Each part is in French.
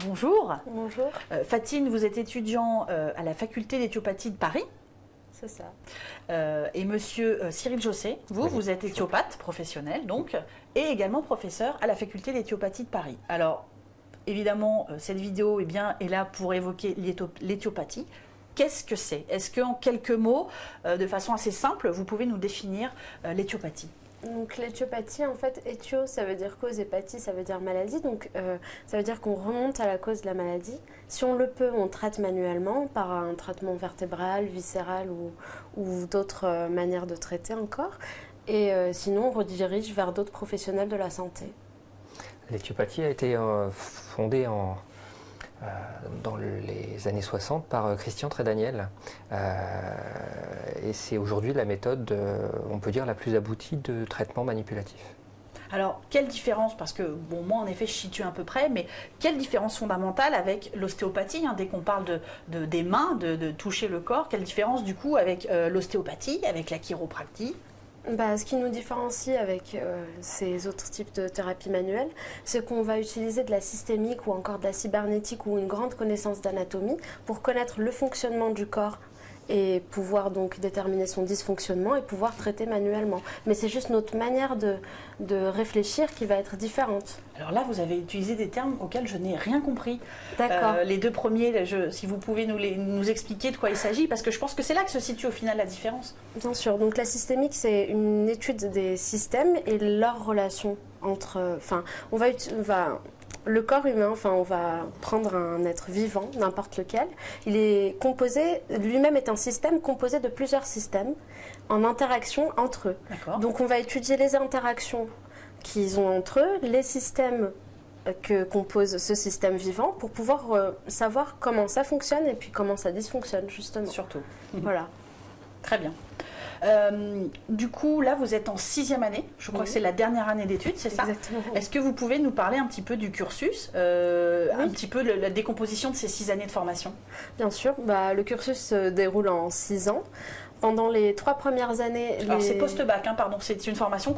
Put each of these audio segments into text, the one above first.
Bonjour. Bonjour. Fatine, vous êtes étudiant à la faculté d'éthiopathie de Paris. C'est ça. Et monsieur Cyril Jossé, vous êtes éthiopathe professionnel donc, et également professeur à la faculté d'éthiopathie de Paris. Alors, évidemment, cette vidéo est là pour évoquer l'éthiopathie. Qu'est-ce que c'est? Est-ce qu'en quelques mots, de façon assez simple, vous pouvez nous définir l'éthiopathie? Donc l'éthiopathie, en fait, éthio, ça veut dire cause, et pathie, ça veut dire maladie. Donc ça veut dire qu'on remonte à la cause de la maladie. Si on le peut, on traite manuellement par un traitement vertébral, viscéral ou d'autres manières de traiter encore. Et sinon, on redirige vers d'autres professionnels de la santé. L'éthiopathie a été fondée dans les années 60 par Christian Trédaniel. Et c'est aujourd'hui la méthode, on peut dire, la plus aboutie de traitement manipulatif. Alors, quelle différence, parce que, bon, moi en effet je situe à peu près, mais quelle différence fondamentale avec l'ostéopathie, dès qu'on parle des mains, de toucher le corps, quelle différence du coup avec l'ostéopathie, avec la chiropractie? Ce qui nous différencie avec ces autres types de thérapie manuelle, c'est qu'on va utiliser de la systémique ou encore de la cybernétique ou une grande connaissance d'anatomie pour connaître le fonctionnement du corps et pouvoir donc déterminer son dysfonctionnement et pouvoir traiter manuellement. Mais c'est juste notre manière de réfléchir qui va être différente. Alors là, vous avez utilisé des termes auxquels je n'ai rien compris. D'accord. Les deux premiers, si vous pouvez nous expliquer de quoi il s'agit, parce que je pense que c'est là que se situe au final la différence. Bien sûr. Donc la systémique, c'est une étude des systèmes et leur relation entre... Le corps humain, on va prendre un être vivant, n'importe lequel. Il est composé, lui-même est un système composé de plusieurs systèmes en interaction entre eux. Donc on va étudier les interactions qu'ils ont entre eux, les systèmes que compose ce système vivant pour pouvoir savoir comment ça fonctionne et puis comment ça dysfonctionne justement. Surtout. Voilà. Très bien. Du coup, là, vous êtes en 6e année. Je crois que c'est la dernière année d'études, c'est ça? Exactement. Est-ce que vous pouvez nous parler un petit peu du cursus, un petit peu la décomposition de ces 6 années de formation? Bien sûr. Le cursus se déroule en 6 ans. Pendant les 3 premières années... Alors c'est post-bac, pardon, c'est une formation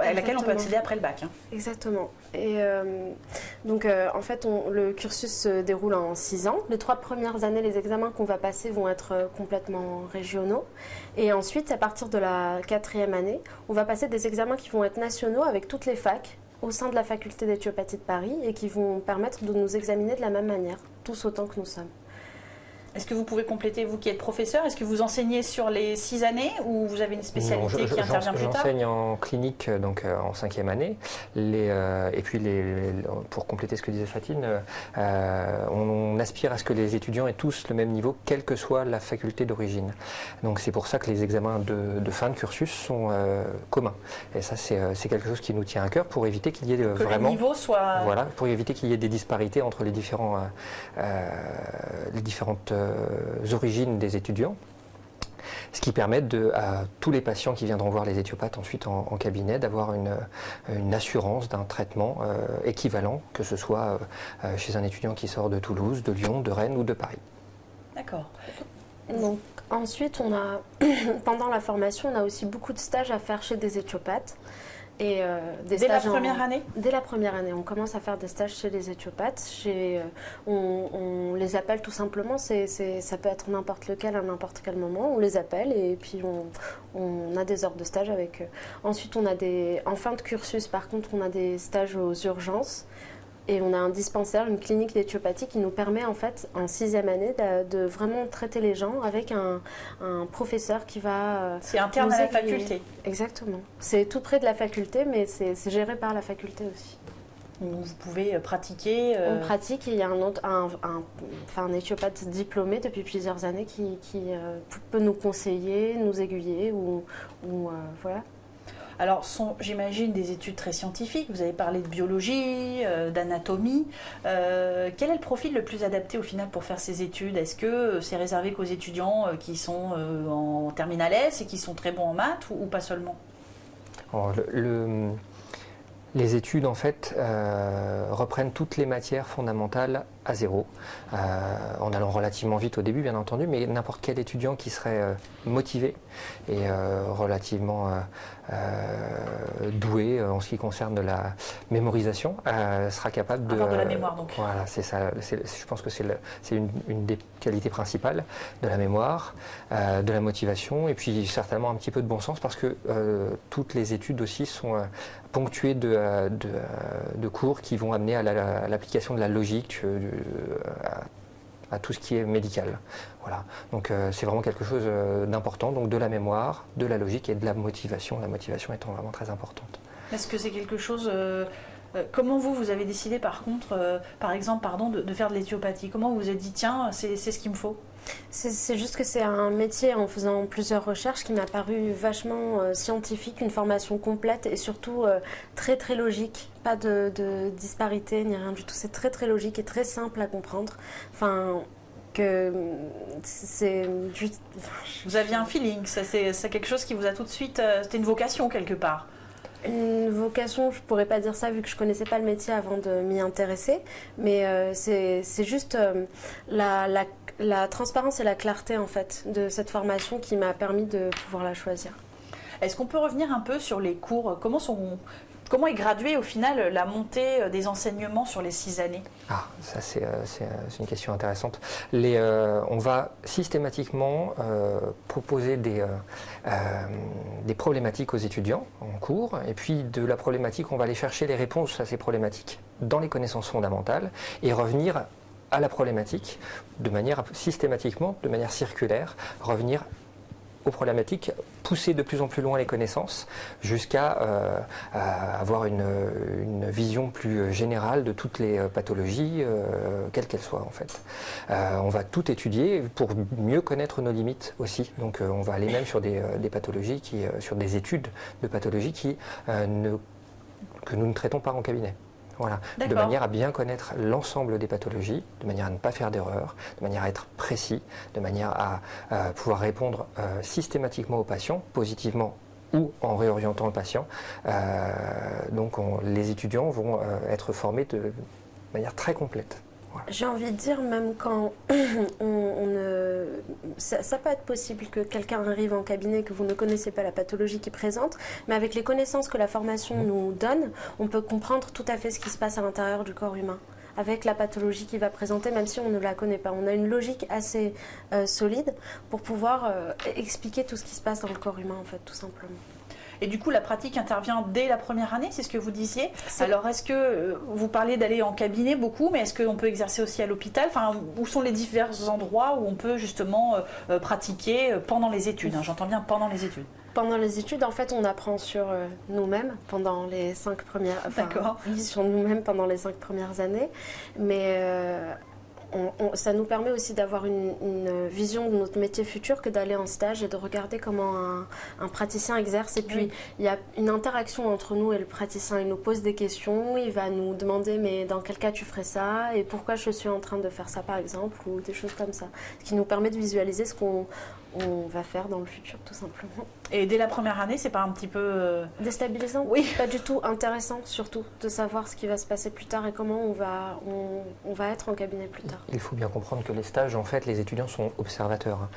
à laquelle on peut accéder après le bac. Exactement. Et en fait, le cursus se déroule en 6 ans. Les 3 premières années, les examens qu'on va passer vont être complètement régionaux. Et ensuite, à partir de la 4e année, on va passer des examens qui vont être nationaux avec toutes les facs au sein de la faculté d'éthiopathie de Paris et qui vont permettre de nous examiner de la même manière, tous autant que nous sommes. Est-ce que vous pouvez compléter, vous qui êtes professeur, est-ce que vous enseignez sur les 6 années ou vous avez une spécialité qui intervient plus tard? J'enseigne en clinique, donc en 5e année. Et puis, pour compléter ce que disait Fatine, on aspire à ce que les étudiants aient tous le même niveau, quelle que soit la faculté d'origine. Donc c'est pour ça que les examens de fin de cursus sont communs. Et ça, c'est quelque chose qui nous tient à cœur pour éviter qu'il y ait vraiment... Que le niveau soit... Voilà, pour éviter qu'il y ait des disparités entre les différentes origines des étudiants, ce qui permet à tous les patients qui viendront voir les éthiopathes ensuite en cabinet d'avoir une assurance d'un traitement équivalent, que ce soit chez un étudiant qui sort de Toulouse, de Lyon, de Rennes ou de Paris. D'accord. Donc, ensuite, pendant la formation, on a aussi beaucoup de stages à faire chez des éthiopathes. Et dès la première année? Dès la première année, on commence à faire des stages chez les éthiopathes. On les appelle tout simplement, ça peut être n'importe lequel à n'importe quel moment. On les appelle et puis on a des heures de stage avec eux. Ensuite, en fin de cursus, par contre, on a des stages aux urgences. Et on a un dispensaire, une clinique d'éthiopathie qui nous permet en fait en 6e année de vraiment traiter les gens avec un professeur qui va... C'est interne à la faculté. Exactement. C'est tout près de la faculté, mais c'est géré par la faculté aussi. Vous pouvez pratiquer... On pratique et il y a un éthiopathe diplômé depuis plusieurs années qui peut nous conseiller, nous aiguiller ou voilà. Alors, j'imagine des études très scientifiques, vous avez parlé de biologie, d'anatomie. Quel est le profil le plus adapté au final pour faire ces études? Est-ce que c'est réservé qu'aux étudiants qui sont en terminale S et qui sont très bons en maths ou pas seulement? Alors, les études en fait reprennent toutes les matières fondamentales à zéro, en allant relativement vite au début bien entendu, mais n'importe quel étudiant qui serait motivé et relativement doué en ce qui concerne la mémorisation sera capable de... Avoir de la mémoire donc. Voilà, c'est ça. Je pense que c'est une des qualités principales de la mémoire, de la motivation et puis certainement un petit peu de bon sens parce que toutes les études aussi sont ponctuées de cours qui vont amener à l'application de la logique, à tout ce qui est médical. Voilà. Donc c'est vraiment quelque chose d'important, donc de la mémoire, de la logique et de la motivation étant vraiment très importante. Est-ce que c'est quelque chose... comment vous avez décidé par contre, par exemple, de faire de l'éthiopathie? Comment vous vous êtes dit, tiens, c'est ce qu'il me faut? C'est juste que c'est un métier, en faisant plusieurs recherches, qui m'a paru vachement scientifique, une formation complète et surtout très très logique. Pas de disparité ni rien du tout. C'est très très logique et très simple à comprendre. Enfin, que c'est juste... Vous aviez un feeling, c'est quelque chose qui vous a tout de suite... C'était une vocation quelque part. Une vocation, je pourrais pas dire ça vu que je connaissais pas le métier avant de m'y intéresser, mais c'est juste la transparence et la clarté en fait de cette formation qui m'a permis de pouvoir la choisir. Est-ce qu'on peut revenir un peu sur les cours? Comment est graduée au final la montée des enseignements sur les 6 années? Ah, ça c'est une question intéressante. On va systématiquement proposer des problématiques aux étudiants en cours, et puis de la problématique, on va aller chercher les réponses à ces problématiques dans les connaissances fondamentales et revenir à la problématique de manière systématiquement, de manière circulaire, revenir aux problématiques, pousser de plus en plus loin les connaissances jusqu'à avoir une vision plus générale de toutes les pathologies, quelles qu'elles soient en fait. On va tout étudier pour mieux connaître nos limites aussi. Donc on va aller même sur des pathologies, sur des études de pathologies que nous ne traitons pas en cabinet. Voilà, de manière à bien connaître l'ensemble des pathologies, de manière à ne pas faire d'erreurs, de manière à être précis, de manière à pouvoir répondre systématiquement aux patients, positivement ou en réorientant le patient. Donc les étudiants vont être formés de manière très complète. Voilà. J'ai envie de dire, même quand ça peut être possible que quelqu'un arrive en cabinet que vous ne connaissez pas la pathologie qu'il présente, mais avec les connaissances que la formation nous donne, on peut comprendre tout à fait ce qui se passe à l'intérieur du corps humain, avec la pathologie qu'il va présenter, même si on ne la connaît pas. On a une logique assez solide pour pouvoir expliquer tout ce qui se passe dans le corps humain, en fait, tout simplement. Et du coup, la pratique intervient dès la première année, c'est ce que vous disiez. Alors, est-ce que vous parlez d'aller en cabinet beaucoup, mais est-ce qu'on peut exercer aussi à l'hôpital? Enfin, où sont les divers endroits où on peut justement pratiquer pendant les études, hein, j'entends bien pendant les études. Pendant les études, en fait, on apprend sur nous-mêmes pendant les 5 premières... D'accord. Oui, sur nous-mêmes pendant les 5 premières années. Mais... ça nous permet aussi d'avoir une vision de notre métier futur que d'aller en stage et de regarder comment un praticien exerce. Et puis, il y a une interaction entre nous et le praticien. Il nous pose des questions, il va nous demander « mais dans quel cas tu ferais ça ? Et pourquoi je suis en train de faire ça, par exemple ?» ou des choses comme ça. Ce qui nous permet de visualiser ce qu'on va faire dans le futur, tout simplement. Et dès la première année, c'est pas un petit peu... déstabilisant? Oui. Pas du tout. Intéressant, surtout, de savoir ce qui va se passer plus tard et comment on va être en cabinet plus tard. Il faut bien comprendre que les stages, en fait, les étudiants sont observateurs.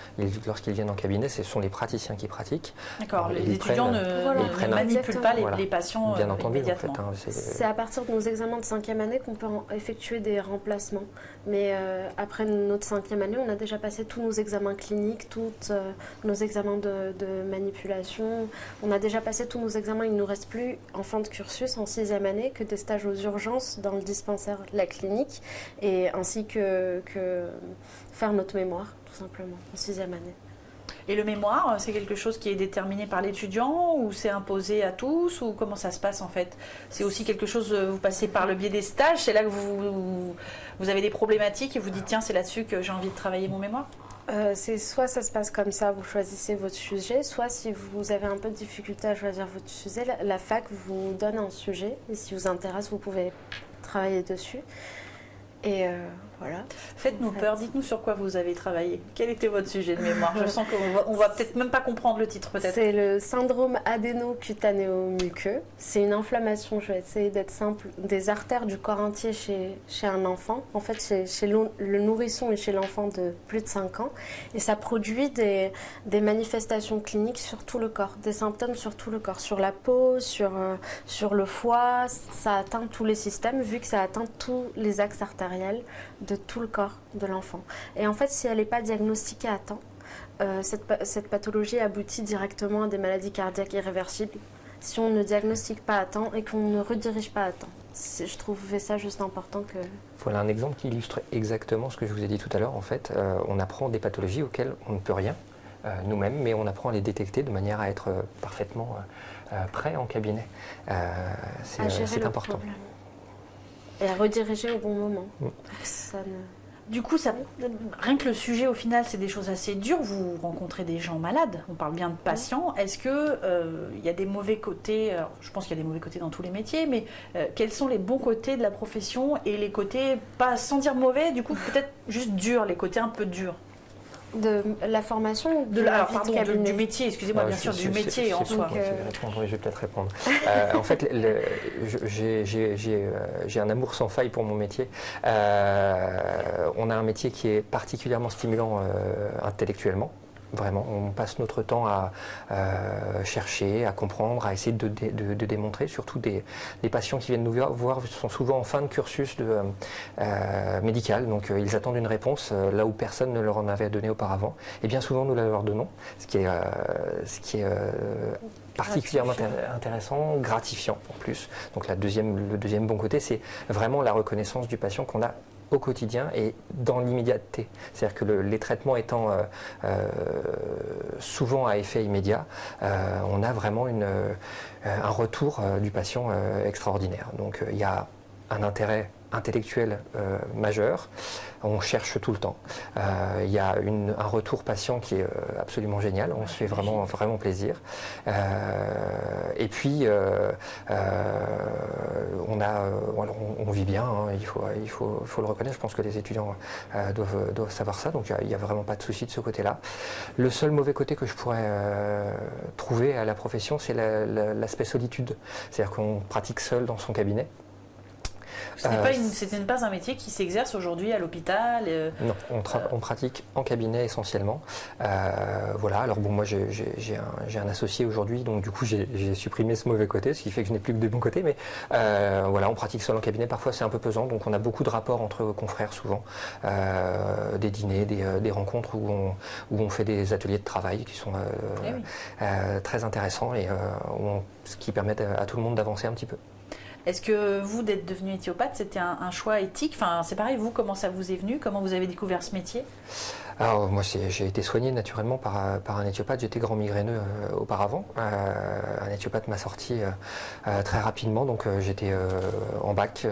Lorsqu'ils viennent en cabinet, ce sont les praticiens qui pratiquent. D'accord, les étudiants ne manipulent pas les patients bien entendu, immédiatement. En fait, c'est à partir de nos examens de 5e année qu'on peut effectuer des remplacements. Mais après notre 5e année, on a déjà passé tous nos examens cliniques, tous nos examens de manipulation. On a déjà passé tous nos examens. Il ne nous reste plus en fin de cursus, en 6e année, que des stages aux urgences dans le dispensaire, la clinique, et ainsi que faire notre mémoire, tout simplement, en 6e année. Et le mémoire, c'est quelque chose qui est déterminé par l'étudiant ou c'est imposé à tous ou comment ça se passe en fait? C'est aussi quelque chose, vous passez par le biais des stages, c'est là que vous avez des problématiques et vous dites tiens c'est là-dessus que j'ai envie de travailler mon mémoire? C'est soit ça se passe comme ça, vous choisissez votre sujet, soit si vous avez un peu de difficulté à choisir votre sujet, la fac vous donne un sujet et si vous intéresse, vous pouvez travailler dessus. Et voilà. Faites-nous peur, dites-nous sur quoi vous avez travaillé. Quel était votre sujet de mémoire? Je sens qu'on va peut-être même pas comprendre le titre peut-être. C'est le syndrome adénocutanéo-muqueux. C'est une inflammation, je vais essayer d'être simple, des artères du corps entier chez un enfant. En fait, chez le nourrisson et chez l'enfant de plus de 5 ans. Et ça produit des manifestations cliniques sur tout le corps, des symptômes sur tout le corps, sur la peau, sur le foie. Ça atteint tous les systèmes vu que ça atteint tous les axes artériels de tout le corps de l'enfant. Et en fait, si elle n'est pas diagnostiquée à temps, cette pathologie aboutit directement à des maladies cardiaques irréversibles si on ne diagnostique pas à temps et qu'on ne redirige pas à temps. Je trouvais ça juste important que... Voilà un exemple qui illustre exactement ce que je vous ai dit tout à l'heure. En fait, on apprend des pathologies auxquelles on ne peut rien nous-mêmes, mais on apprend à les détecter de manière à être parfaitement prêt en cabinet. C'est important. Problème. Et à rediriger au bon moment. Ça ne... Du coup, rien que le sujet, au final, c'est des choses assez dures. Vous rencontrez des gens malades, on parle bien de patients. Est-ce qu'il y a des mauvais côtés? Alors, je pense qu'il y a des mauvais côtés dans tous les métiers, mais quels sont les bons côtés de la profession et les côtés, pas sans dire mauvais, du coup, peut-être juste durs, les côtés un peu durs? De la formation du métier, excusez-moi, bien sûr, du métier en soi. Je vais peut-être répondre. En fait, j'ai un amour sans faille pour mon métier. On a un métier qui est particulièrement stimulant intellectuellement. Vraiment, on passe notre temps à chercher, à comprendre, à essayer de démontrer. Surtout des patients qui viennent nous voir sont souvent en fin de cursus médical, donc ils attendent une réponse là où personne ne leur en avait donné auparavant. Et bien souvent, nous la leur donnons, ce qui est particulièrement intéressant, gratifiant en plus. Donc le deuxième bon côté, c'est vraiment la reconnaissance du patient qu'on a au quotidien et dans l'immédiateté. C'est-à-dire que les traitements étant souvent à effet immédiat, on a vraiment un retour du patient extraordinaire. Donc il y a un intérêt intellectuel majeur, on cherche tout le temps. Il y a un retour patient qui est absolument génial, on se fait vraiment, vraiment plaisir. Et puis, on vit bien, hein, il faut le reconnaître, je pense que les étudiants doivent savoir ça, donc il n'y a vraiment pas de souci de ce côté-là. Le seul mauvais côté que je pourrais trouver à la profession, c'est l'aspect solitude, c'est-à-dire qu'on pratique seul dans son cabinet. Ce n'est pas un métier qui s'exerce aujourd'hui à l'hôpital Non, on pratique en cabinet essentiellement. Voilà, alors bon, moi j'ai un associé aujourd'hui, donc du coup j'ai supprimé ce mauvais côté, ce qui fait que je n'ai plus que des bons côtés, mais voilà, on pratique seul en cabinet, parfois c'est un peu pesant, donc on a beaucoup de rapports entre confrères souvent, des dîners, des rencontres où on fait des ateliers de travail qui sont très intéressants et ce qui permet à tout le monde d'avancer un petit peu. Est-ce que vous, d'être devenu éthiopathe, c'était un choix éthique? Enfin, c'est pareil, vous, comment ça vous est venu? Comment vous avez découvert ce métier? Alors, moi, j'ai été soigné naturellement par un éthiopathe. J'étais grand migraineux auparavant. Un éthiopathe m'a sorti très rapidement, donc j'étais en bac.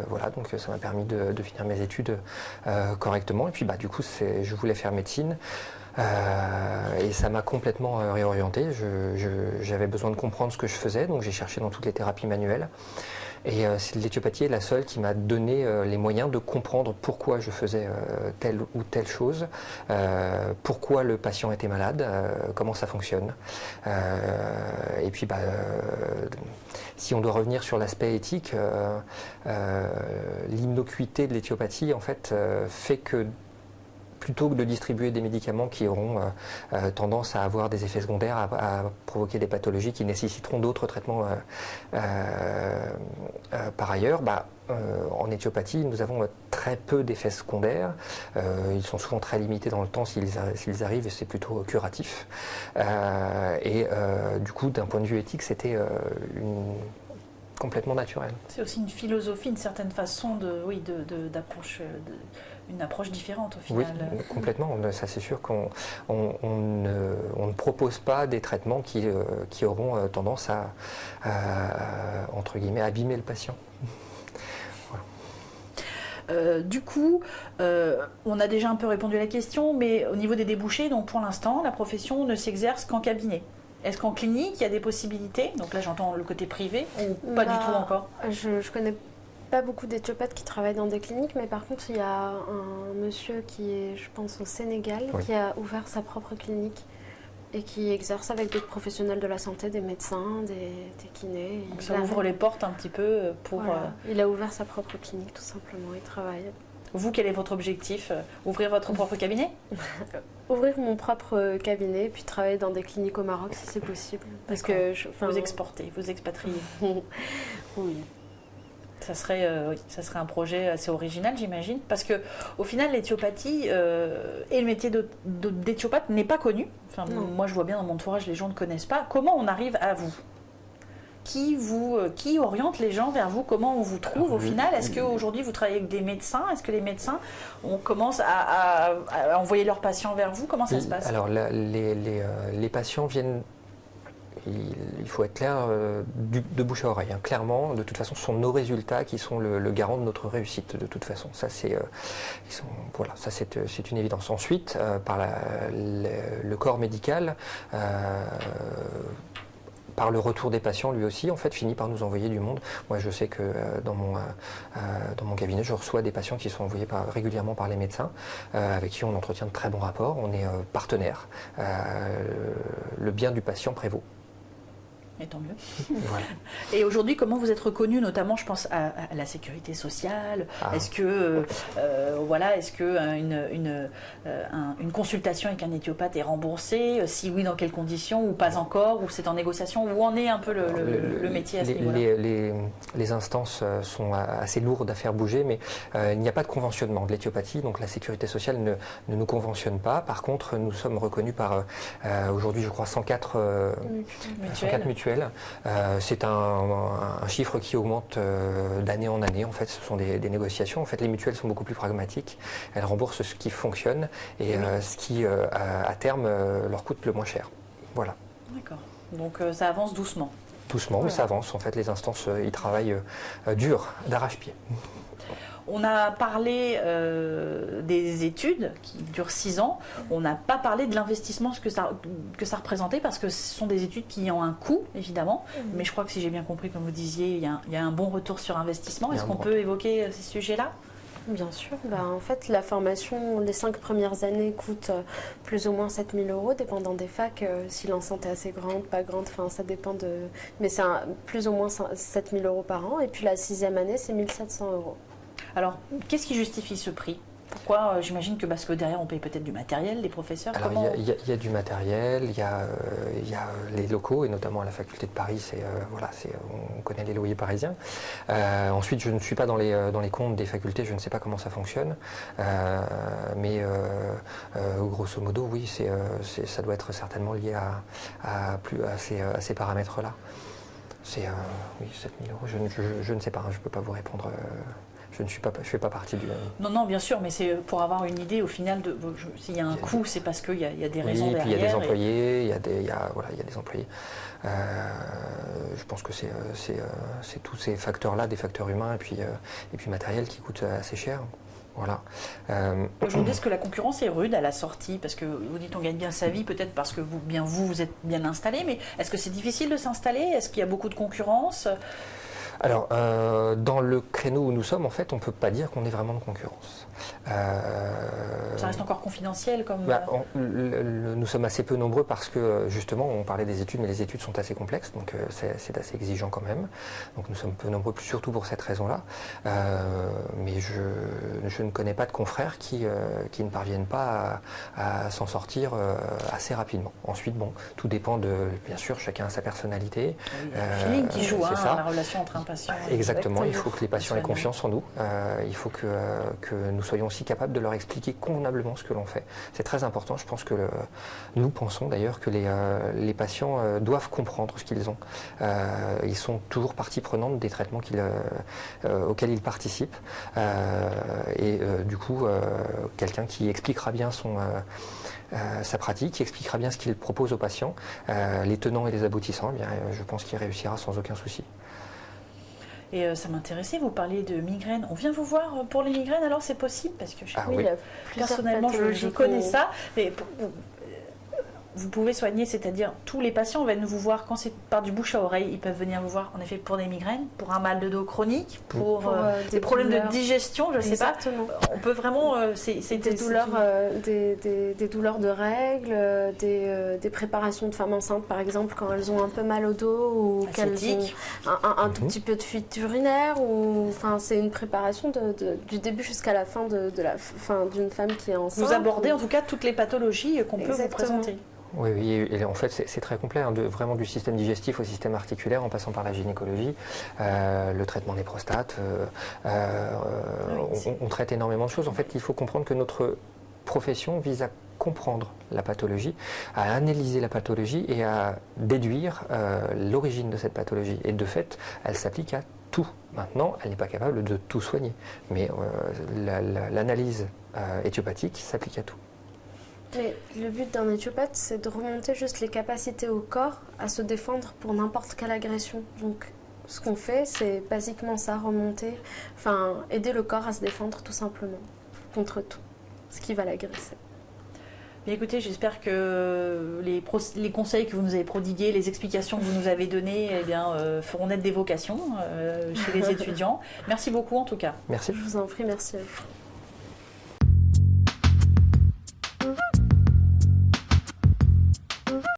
Voilà, donc ça m'a permis de finir mes études correctement. Et puis, du coup, je voulais faire médecine. Et ça m'a complètement réorienté. J'avais besoin de comprendre ce que je faisais, donc j'ai cherché dans toutes les thérapies manuelles. Et l'éthiopathie est la seule qui m'a donné les moyens de comprendre pourquoi je faisais telle ou telle chose, pourquoi le patient était malade, comment ça fonctionne. Et puis, si on doit revenir sur l'aspect éthique, l'innocuité de l'éthiopathie, en fait, fait que plutôt que de distribuer des médicaments qui auront tendance à avoir des effets secondaires, à provoquer des pathologies qui nécessiteront d'autres traitements par ailleurs, en éthiopathie, nous avons très peu d'effets secondaires. Ils sont souvent très limités dans le temps s'ils arrivent et c'est plutôt curatif. Du coup, d'un point de vue éthique, c'était complètement naturel. C'est aussi une philosophie, une certaine façon d'approche. Une approche différente au final. Oui, complètement. Ça, c'est sûr qu'on ne propose pas des traitements qui auront tendance à entre guillemets, abîmer le patient. Voilà. Du coup, on a déjà un peu répondu à la question, mais au niveau des débouchés, donc pour l'instant, la profession ne s'exerce qu'en cabinet. Est-ce qu'en clinique, il y a des possibilités? Donc là, j'entends le côté privé ou pas du tout encore? Je connais pas beaucoup d'éthiopathes qui travaillent dans des cliniques, mais par contre, il y a un monsieur qui est, je pense, au Sénégal, qui a ouvert sa propre clinique et qui exerce avec d'autres professionnels de la santé, des médecins, des kinés. Donc ça ouvre les portes un petit peu pour... Voilà. Il a ouvert sa propre clinique, tout simplement, il travaille. Vous, quel est votre objectif? Ouvrir votre propre cabinet? Ouvrir mon propre cabinet, puis travailler dans des cliniques au Maroc, si c'est possible. Parce que vous exportez, vous expatriez. Oui. Ça serait un projet assez original, j'imagine. Parce qu'au final, l'éthiopathie et le métier d'éthiopathe n'est pas connu. Enfin, moi, je vois bien dans mon entourage, les gens ne connaissent pas. Comment on arrive à vous? Qui oriente les gens vers vous? Comment on vous trouve au final? Est-ce qu'aujourd'hui, vous travaillez avec des médecins? Est-ce que les médecins, on commence à envoyer leurs patients vers vous? Comment ça se passe? Alors, les patients viennent... Il faut être clair, de bouche à oreille. Hein. Clairement, de toute façon, ce sont nos résultats qui sont le garant de notre réussite. De toute façon, ça c'est voilà, ça c'est une évidence. Ensuite, par le corps médical. Par le retour des patients, lui aussi, en fait, finit par nous envoyer du monde. Moi, je sais que dans mon cabinet, je reçois des patients qui sont envoyés régulièrement par les médecins, avec qui on entretient de très bons rapports. On est partenaires. Le bien du patient prévaut. Et tant mieux. Voilà. Et aujourd'hui, comment vous êtes reconnu, notamment, je pense à la sécurité sociale? Est-ce que, une consultation avec un éthiopathe est remboursée? Si oui, dans quelles conditions? Ou pas encore? Ou c'est en négociation? Où en est un peu le métier à ce niveau-là? Les instances sont assez lourdes à faire bouger, mais il n'y a pas de conventionnement de l'éthiopathie, donc la sécurité sociale ne nous conventionne pas. Par contre, nous sommes reconnus par, aujourd'hui, je crois, 104 mutuelles. C'est un chiffre qui augmente d'année en année. En fait, ce sont des négociations. En fait, les mutuelles sont beaucoup plus pragmatiques. Elles remboursent ce qui fonctionne et ce qui, à terme, leur coûte le moins cher. Voilà. D'accord. Donc, ça avance doucement. Doucement, mais ça avance. En fait, les instances, ils travaillent dur, d'arrache-pied. On a parlé des études qui durent 6 ans. On n'a pas parlé de l'investissement que ça représentait parce que ce sont des études qui ont un coût, évidemment. Mais je crois que si j'ai bien compris, comme vous disiez, il y a un bon retour sur investissement. Est-ce qu'on peut évoquer ces sujets-là? Bien sûr. En fait, la formation, les 5 premières années coûtent plus ou moins 7 000 €, dépendant des facs. Si l'enceinte est assez grande, pas grande, ça dépend de... Mais c'est plus ou moins 7 000 € par an. Et puis la 6e année, c'est 1 700 €. Alors, qu'est-ce qui justifie ce prix? Pourquoi? J'imagine que parce que derrière, on paye peut-être du matériel, les professeurs. Alors, il y a du matériel, il y a les locaux, et notamment à la faculté de Paris, on connaît les loyers parisiens. Ensuite, je ne suis pas dans les comptes des facultés, je ne sais pas comment ça fonctionne. Mais grosso modo, oui, ça doit être certainement lié à ces paramètres-là. C'est oui, 7 000 €, je ne sais pas, je ne peux pas vous répondre. Je ne fais pas partie du... Non, bien sûr, mais c'est pour avoir une idée au final de s'il y a un coût, c'est parce qu'il y a des raisons derrière. Puis il y a des employés, il y a des employés. Je pense que c'est tous ces facteurs-là, des facteurs humains et puis matériels qui coûtent assez cher. Voilà. Aujourd'hui, est-ce que la concurrence est rude à la sortie? Parce que vous dites on gagne bien sa vie, peut-être parce que vous êtes bien installé, mais est-ce que c'est difficile de s'installer? Est-ce qu'il y a beaucoup de concurrence? Alors, dans le créneau où nous sommes, en fait, on ne peut pas dire qu'on est vraiment de concurrence. Ça reste encore confidentiel comme... Nous sommes assez peu nombreux parce que, justement, on parlait des études, mais les études sont assez complexes, donc c'est assez exigeant quand même. Donc nous sommes peu nombreux, surtout pour cette raison-là. Mais je ne connais pas de confrères qui ne parviennent pas à s'en sortir assez rapidement. Ensuite, bon, tout dépend bien sûr, chacun a sa personnalité. Oui, il y a le feeling qui joue, la relation entre un patient. Exactement, il faut que les patients aient confiance en nous. Il faut que nous soyons aussi capables de leur expliquer convenablement ce que l'on fait. C'est très important. Je pense que nous pensons d'ailleurs que les patients doivent comprendre ce qu'ils ont. Ils sont toujours partie prenante des traitements auxquels ils participent. Du coup, quelqu'un qui expliquera bien sa pratique, qui expliquera bien ce qu'il propose aux patients, les tenants et les aboutissants, je pense qu'il réussira sans aucun souci. Et ça m'intéressait, vous parliez de migraines. On vient vous voir pour les migraines, alors c'est possible? Parce que oui. Personnellement, je connais ça. Mais vous pouvez soigner, c'est-à-dire tous les patients viennent vous voir quand c'est par du bouche à oreille, ils peuvent venir vous voir en effet pour des migraines, pour un mal de dos chronique, pour des problèmes de digestion, je ne sais pas. On peut vraiment... des douleurs de règles, des préparations de femmes enceintes par exemple quand elles ont un peu mal au dos ou qu'elles ont un tout petit peu de fuite urinaire. Enfin, c'est une préparation du début jusqu'à la fin d'une femme qui est enceinte. Vous abordez en tout cas toutes les pathologies qu'on peut vous présenter. Oui, et en fait c'est très complet, hein, vraiment du système digestif au système articulaire en passant par la gynécologie, le traitement des prostates, on traite énormément de choses. En fait, il faut comprendre que notre profession vise à comprendre la pathologie, à analyser la pathologie et à déduire l'origine de cette pathologie. Et de fait, elle s'applique à tout. Maintenant, elle n'est pas capable de tout soigner, mais l'analyse éthiopathique s'applique à tout. Mais le but d'un éthiopathe, c'est de remonter juste les capacités au corps à se défendre pour n'importe quelle agression. Donc, ce qu'on fait, c'est basiquement ça, remonter, aider le corps à se défendre tout simplement contre tout ce qui va l'agresser. Bien écoutez, j'espère que les conseils que vous nous avez prodigués, les explications que vous nous avez données, feront naître des vocations chez les étudiants. Merci beaucoup en tout cas. Merci. Je vous en prie, merci à vous.